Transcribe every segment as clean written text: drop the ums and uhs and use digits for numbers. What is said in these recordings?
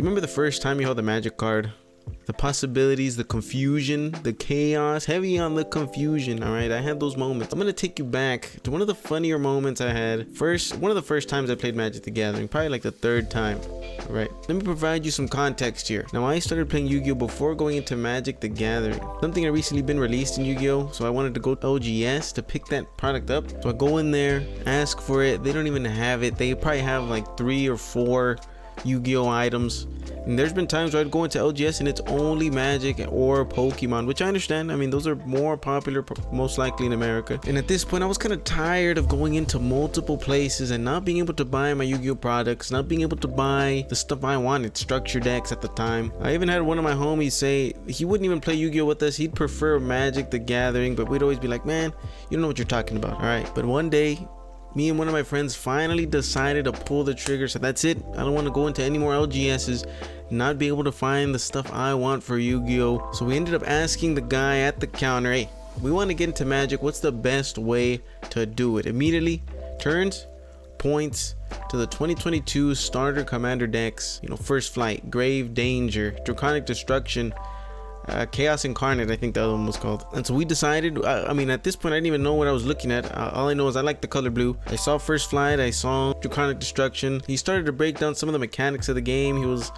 You remember the first time you held the magic card? The possibilities, the confusion, the chaos, heavy on the confusion. All right, I had those moments. I'm gonna take you back to one of the funnier moments I had. One of the first times I played Magic the Gathering, probably like the third time. All right, let me provide you some context here. Now, I started playing Yu-Gi-Oh before going into Magic the Gathering. Something had recently been released in Yu-Gi-Oh, so I wanted to go to LGS to pick that product up. So I go in there, ask for it. They don't even have it. They probably have like 3 or 4 Yu-Gi-Oh items. And there's been times where I'd go into LGS and it's only Magic or Pokemon, which I understand. I mean, those are more popular most likely in America. And at this point, I was kind of tired of going into multiple places and not being able to buy my Yu-Gi-Oh products, not being able to buy the stuff I wanted, structure decks at the time. I even had one of my homies say he wouldn't even play Yu-Gi-Oh with us. He'd prefer Magic the Gathering, but we'd always be like, man, you don't know what you're talking about. All right. But one day, me and one of my friends finally decided to pull the trigger. So that's it. I don't want to go into any more LGSs, not be able to find the stuff I want for Yu-Gi-Oh. So we ended up asking the guy at the counter, hey, we want to get into Magic. What's the best way to do it? Immediately, turns, points to the 2022 starter commander decks. You know, First Flight, Grave Danger, Draconic Destruction, Chaos Incarnate, I think the other one was called. And so we decided, I mean, at this point I didn't even know what I was looking at. All I know is I like the color blue. I saw First Flight, I saw Draconic Destruction. He started to break down some of the mechanics of the game. He was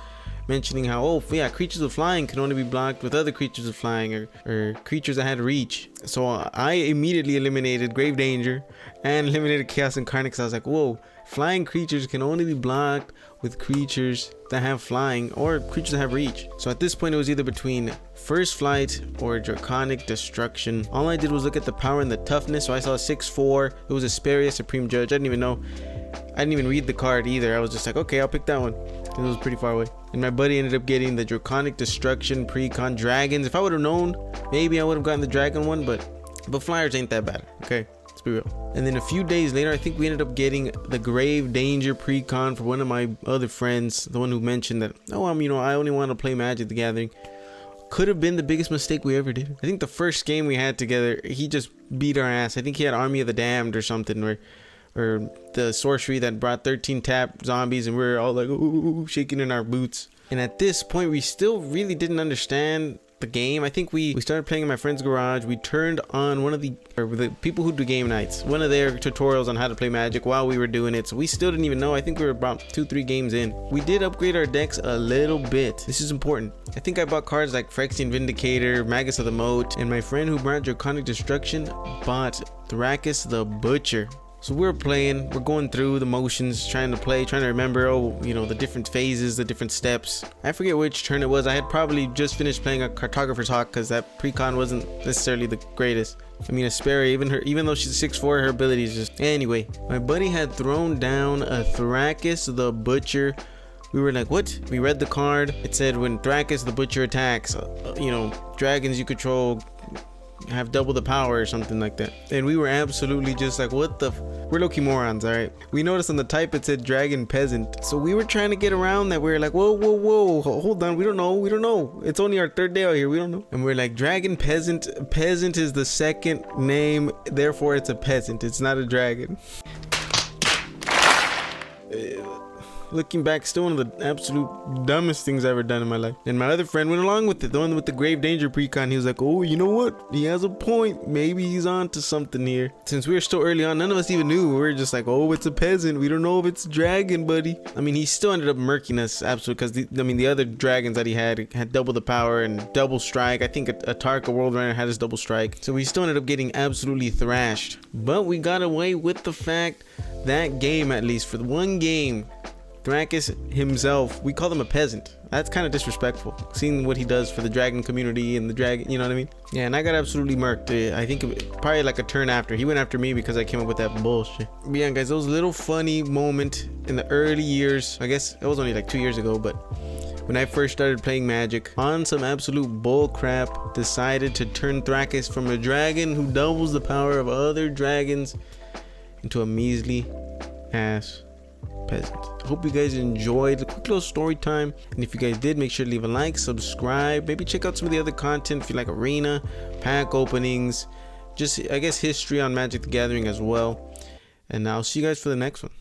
mentioning how, oh yeah, creatures with flying can only be blocked with other creatures with flying, or creatures that had reach. So I immediately eliminated Grave Danger and eliminated Chaos Incarnate, because I was like, whoa, flying creatures can only be blocked with creatures that have flying or creatures that have reach. So at this point it was either between First Flight or Draconic Destruction. All I did was look at the power and the toughness. So I saw 6/4. It was Asperia, Supreme Judge. I didn't even know. I didn't even read the card either. I was just like, okay, I'll pick that one. It was pretty far away. And my buddy ended up getting the Draconic Destruction Precon Dragons. If I would have known, maybe I would have gotten the Dragon one, but flyers ain't that bad. Okay, let's be real. And then a few days later, I think we ended up getting the Grave Danger Precon for one of my other friends, the one who mentioned that, oh, I only want to play Magic the Gathering. Could have been the biggest mistake we ever did. I think the first game we had together, he just beat our ass. I think he had Army of the Damned or something, or the sorcery that brought 13 tap zombies, and we were all like, ooh, shaking in our boots. And at this point, we still really didn't understand the game. I think we started playing in my friend's garage. We turned on one of the people who do game nights, one of their tutorials on how to play Magic while we were doing it. So we still didn't even know. I think we were about 2-3 games in. We did upgrade our decks a little bit. This is important. I think I bought cards like Phyrexian Vindicator, Magus of the Moat, and my friend who brought Draconic Destruction bought Thrakus the Butcher. So we're playing, we're going through the motions, trying to remember, the different phases, the different steps. I forget which turn it was. I had probably just finished playing a Cartographer's Hawk, because that precon wasn't necessarily the greatest. I mean, Asperia, even though she's 6'4", her ability is just... Anyway, my buddy had thrown down a Thrakus the Butcher. We were like, what? We read the card. It said when Thrakus the Butcher attacks, dragons you control have double the power or something like that. And we were absolutely just like, what the we're low-key morons. All right, we noticed on the type it said Dragon Peasant, so we were trying to get around that. We were like, whoa, hold on, we don't know, it's only our 3rd day out here, we don't know. And we're like, Dragon Peasant is the second name, therefore it's a peasant, it's not a dragon. Looking back, still one of the absolute dumbest things I've ever done in my life. And my other friend went along with it, the one with the Grave Danger Precon. He was like, oh, you know what? He has a point. Maybe he's on to something here. Since we were still early on, none of us even knew. We were just like, oh, it's a peasant. We don't know if it's a dragon, buddy. I mean, he still ended up murking us, absolutely, because the other dragons that he had double the power and double strike. I think a Tarka World Runner had his double strike. So we still ended up getting absolutely thrashed. But we got away with the fact that game, at least for the one game, Thrakus himself, we call him a peasant. That's kind of disrespectful, seeing what he does for the dragon community and the dragon, you know what I mean? Yeah, and I got absolutely murked. I think probably like a turn after. He went after me because I came up with that bullshit. But yeah, guys, those little funny moment in the early years, I guess it was only like 2 years ago, but when I first started playing Magic, on some absolute bull crap, decided to turn Thrakus from a dragon who doubles the power of other dragons into a measly ass peasant. Hope you guys enjoyed a quick little story time, and if you guys did, make sure to leave a like, subscribe, maybe check out some of the other content if you like arena, pack openings, just I guess history on Magic the Gathering as well. And I'll see you guys for the next one.